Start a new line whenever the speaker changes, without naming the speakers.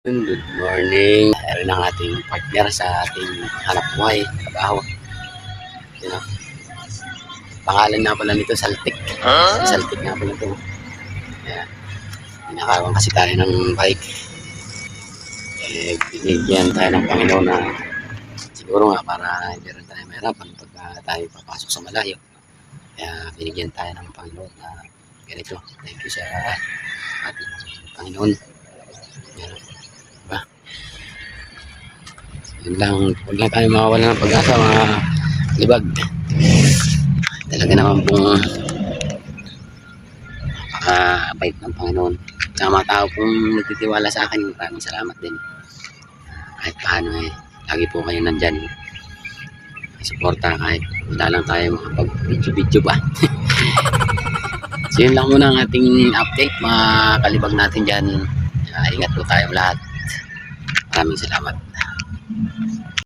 Good morning. Ayun ang ating partner sa ating hanap buhay, trabaho. You know, pangalan na pala nito, Saltik. Saltik nga pala ito. Ayan. Pinakawan kasi tayo ng bike. Binigyan tayo ng Panginoon na siguro nga para hindi rin tayo mahirapan pagka tayo papasok sa malayo. Kaya binigyan tayo ng Panginoon na ganito. Thank you sa ating Panginoon. Ayan. Diba? Yun lang, huwag lang tayo mawawala ng pag-asa mga libag. Talaga naman pong napaka-bait ng Panginoon. Sa mga tao pong nagtitiwala sa akin, maraming salamat din. Kahit paano lagi po kayo nandyan. Suporta kahit wala lang tayo makapag-video pa. So yun lang muna ang ating update mga kalibag natin dyan. Ingat po tayo lahat. Maraming salamat.